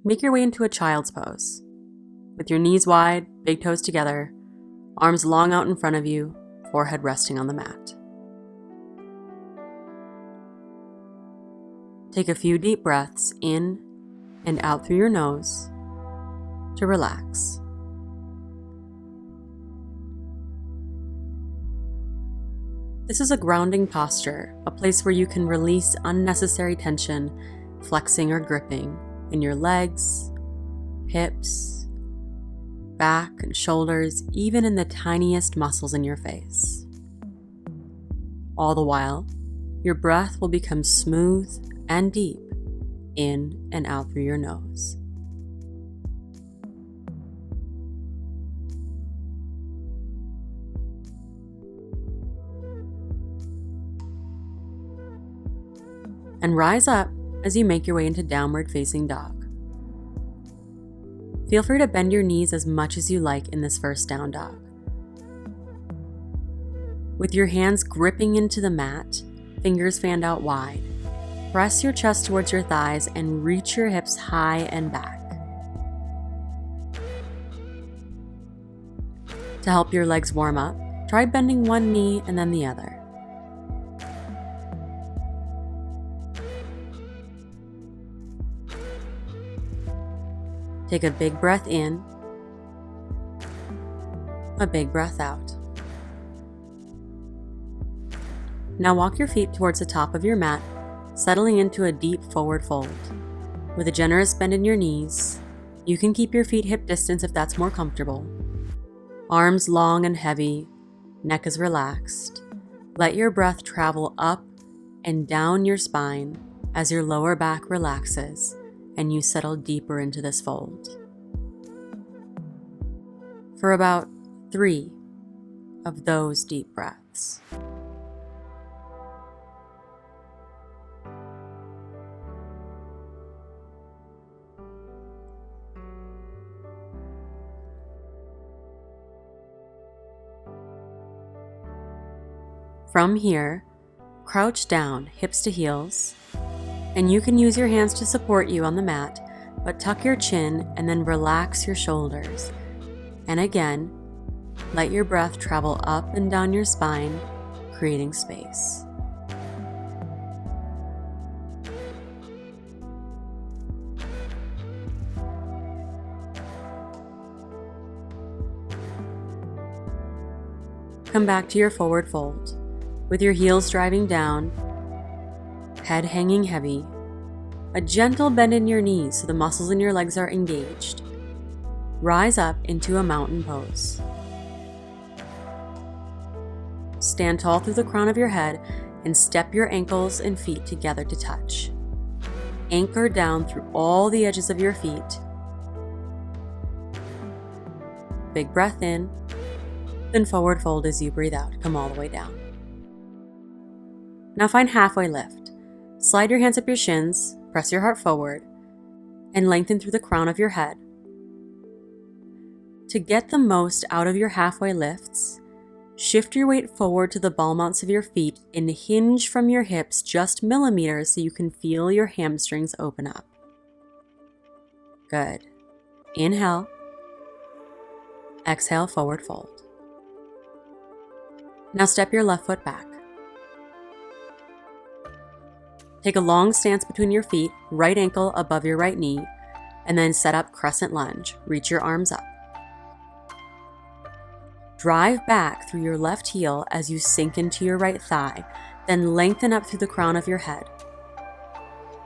make your way into a child's pose. With your knees wide, big toes together, arms long out in front of you, forehead resting on the mat. Take a few deep breaths in and out through your nose to relax. This is a grounding posture, a place where you can release unnecessary tension, flexing or gripping in your legs, hips, back and shoulders, even in the tiniest muscles in your face. All the while, your breath will become smooth and deep in and out through your nose. And rise up as you make your way into downward facing dog. Feel free to bend your knees as much as you like in this first down dog. With your hands gripping into the mat, fingers fanned out wide, press your chest towards your thighs and reach your hips high and back. To help your legs warm up, try bending one knee and then the other. Take a big breath in, a big breath out. Now walk your feet towards the top of your mat, settling into a deep forward fold. With a generous bend in your knees, you can keep your feet hip distance if that's more comfortable. Arms long and heavy, neck is relaxed. Let your breath travel up and down your spine as your lower back relaxes and you settle deeper into this fold. For about 3 of those deep breaths. From here, crouch down, hips to heels, and you can use your hands to support you on the mat, but tuck your chin and then relax your shoulders. And again, let your breath travel up and down your spine, creating space. Come back to your forward fold, with your heels driving down, head hanging heavy, a gentle bend in your knees so the muscles in your legs are engaged. Rise up into a mountain pose. Stand tall through the crown of your head and step your ankles and feet together to touch. Anchor down through all the edges of your feet. Big breath in, then forward fold as you breathe out. Come all the way down. Now find halfway lift. Slide your hands up your shins, press your heart forward, and lengthen through the crown of your head. To get the most out of your halfway lifts, shift your weight forward to the ball mounts of your feet and hinge from your hips just millimeters so you can feel your hamstrings open up. Good. Inhale. Exhale, forward fold. Now step your left foot back. Take a long stance between your feet, right ankle above your right knee, and then set up crescent lunge. Reach your arms up. Drive back through your left heel as you sink into your right thigh, then lengthen up through the crown of your head.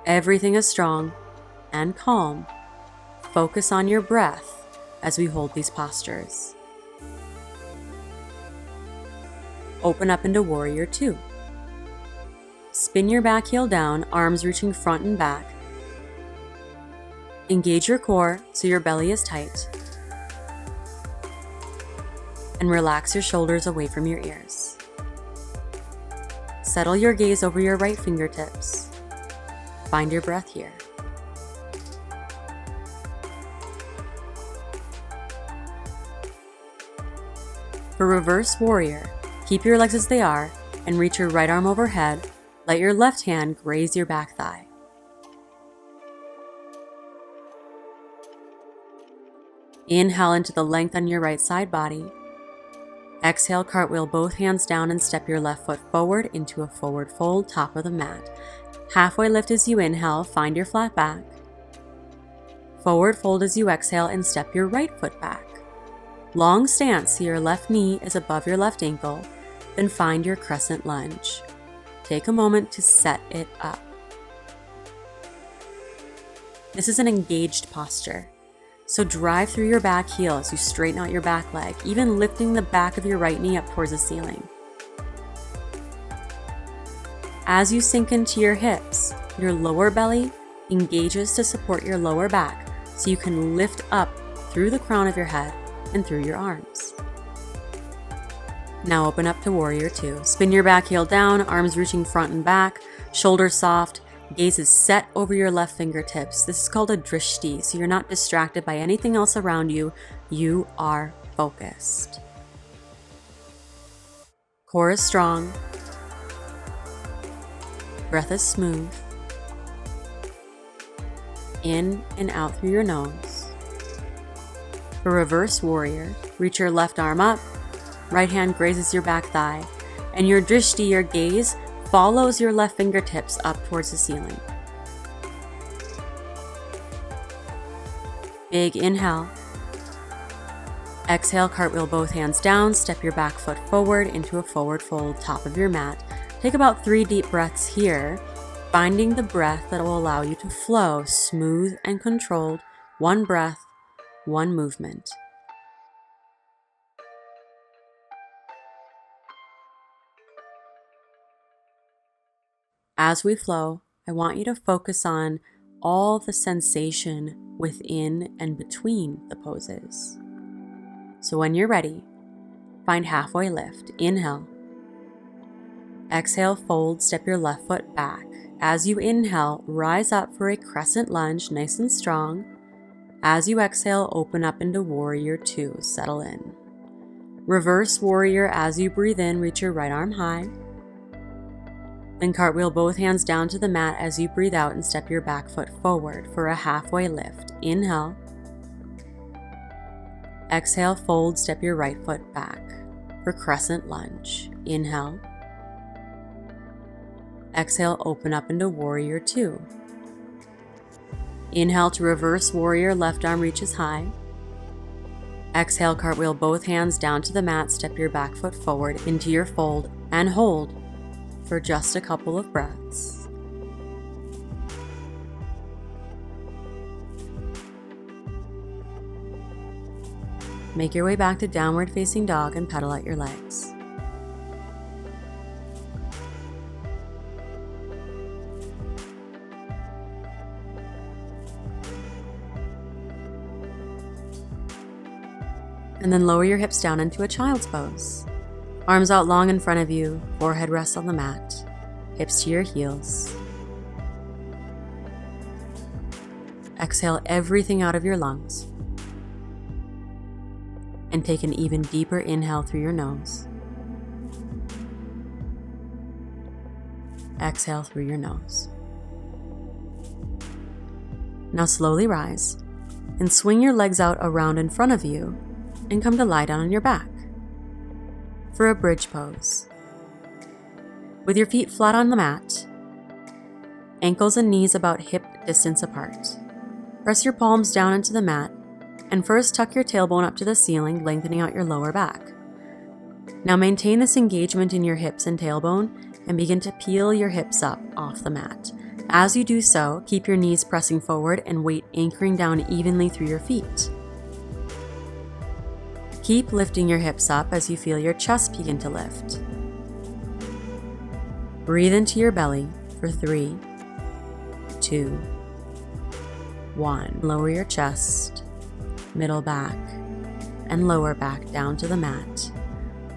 Everything is strong and calm. Focus on your breath as we hold these postures. Open up into Warrior 2. Spin your back heel down, arms reaching front and back. Engage your core so your belly is tight. And relax your shoulders away from your ears. Settle your gaze over your right fingertips. Find your breath here. For Reverse Warrior, keep your legs as they are and reach your right arm overhead. Let your left hand graze your back thigh. Inhale into the length on your right side body. Exhale, cartwheel both hands down and step your left foot forward into a forward fold, top of the mat. Halfway lift as you inhale, find your flat back. Forward fold as you exhale and step your right foot back. Long stance so your left knee is above your left ankle, then find your crescent lunge. Take a moment to set it up. This is an engaged posture, so drive through your back heel as you straighten out your back leg, even lifting the back of your right knee up towards the ceiling. As you sink into your hips, your lower belly engages to support your lower back so you can lift up through the crown of your head and through your arms. Now open up to Warrior Two. Spin your back heel down, arms reaching front and back, shoulders soft, gaze is set over your left fingertips. This is called a drishti, so you're not distracted by anything else around you. You are focused. Core is strong. Breath is smooth. In and out through your nose. For Reverse Warrior, reach your left arm up, right hand grazes your back thigh, and your drishti, your gaze, follows your left fingertips up towards the ceiling. Big inhale. Exhale, cartwheel both hands down, step your back foot forward into a forward fold, top of your mat. Take about 3 deep breaths here, finding the breath that will allow you to flow smooth and controlled, one breath, one movement. As we flow, I want you to focus on all the sensation within and between the poses. So when you're ready, find halfway lift. Inhale. Exhale, fold, step your left foot back. As you inhale, rise up for a crescent lunge, nice and strong. As you exhale, open up into Warrior Two, settle in. Reverse Warrior, as you breathe in, reach your right arm high. Then cartwheel both hands down to the mat as you breathe out and step your back foot forward for a halfway lift. Inhale. Exhale, fold, step your right foot back for crescent lunge. Inhale. Exhale, open up into Warrior Two. Inhale to Reverse Warrior, left arm reaches high. Exhale, cartwheel both hands down to the mat, step your back foot forward into your fold and hold for just a couple of breaths. Make your way back to Downward Facing Dog and pedal out your legs. And then lower your hips down into a child's pose. Arms out long in front of you, forehead rests on the mat, hips to your heels. Exhale everything out of your lungs. And take an even deeper inhale through your nose. Exhale through your nose. Now slowly rise and swing your legs out around in front of you and come to lie down on your back for a bridge pose. With your feet flat on the mat, ankles and knees about hip distance apart. Press your palms down into the mat and first tuck your tailbone up to the ceiling, lengthening out your lower back. Now maintain this engagement in your hips and tailbone and begin to peel your hips up off the mat. As you do so, keep your knees pressing forward and weight anchoring down evenly through your feet. Keep lifting your hips up as you feel your chest begin to lift. Breathe into your belly for 3, 2, 1. Lower your chest, middle back, and lower back down to the mat.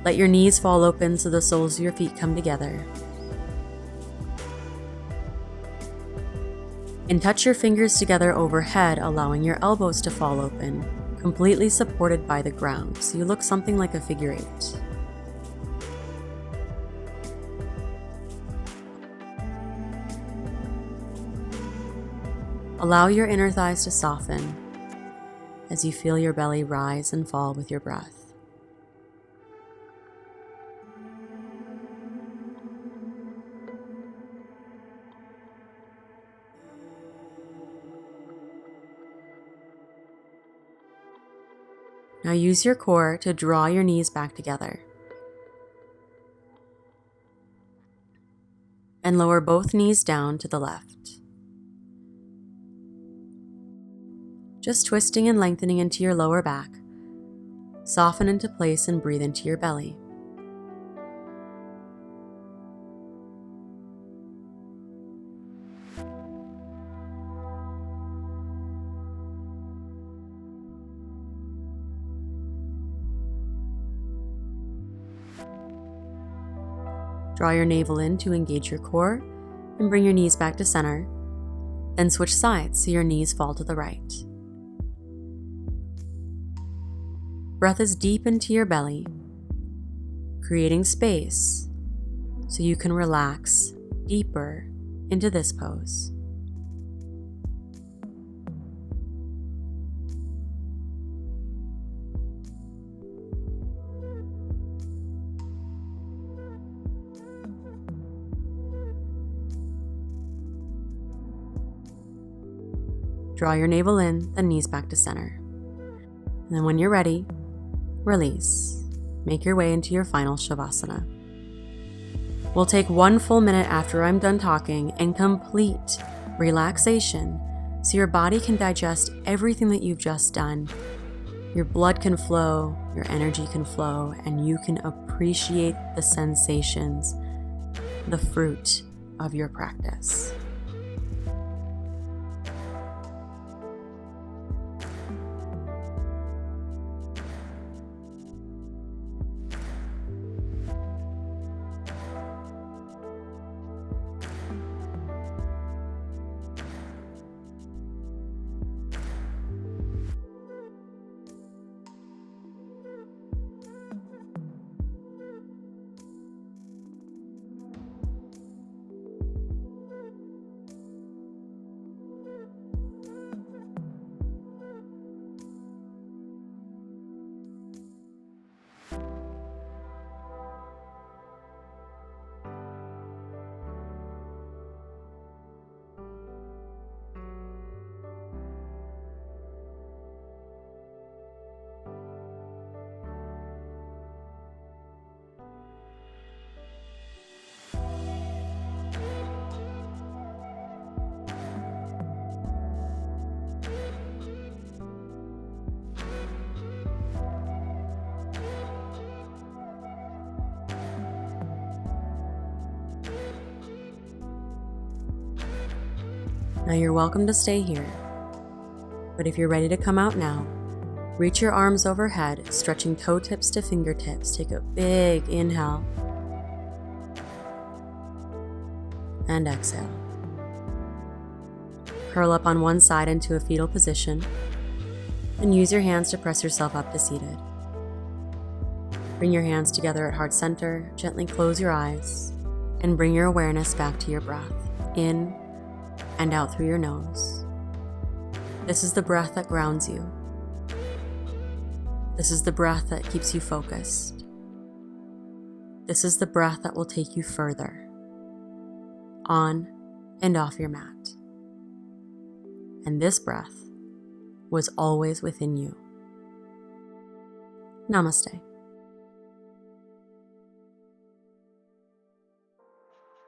Let your knees fall open so the soles of your feet come together. And touch your fingers together overhead, allowing your elbows to fall open, completely supported by the ground, so you look something like a figure 8. Allow your inner thighs to soften as you feel your belly rise and fall with your breath. Now use your core to draw your knees back together. And lower both knees down to the left. Just twisting and lengthening into your lower back. Soften into place and breathe into your belly. Draw your navel in to engage your core and bring your knees back to center. Then switch sides so your knees fall to the right. Breath is deep into your belly, creating space so you can relax deeper into this pose. Draw your navel in, then knees back to center. And then when you're ready, release. Make your way into your final Savasana. We'll take 1 full minute after I'm done talking and complete relaxation so your body can digest everything that you've just done. Your blood can flow, your energy can flow, and you can appreciate the sensations, the fruit of your practice. Now you're welcome to stay here, but if you're ready to come out now, reach your arms overhead, stretching toe tips to fingertips. Take a big inhale and exhale. Curl up on one side into a fetal position and use your hands to press yourself up to seated. Bring your hands together at heart center, gently close your eyes, and bring your awareness back to your breath, in and out through your nose. This is the breath that grounds you. This is the breath that keeps you focused. This is the breath that will take you further, on and off your mat. And this breath was always within you. Namaste.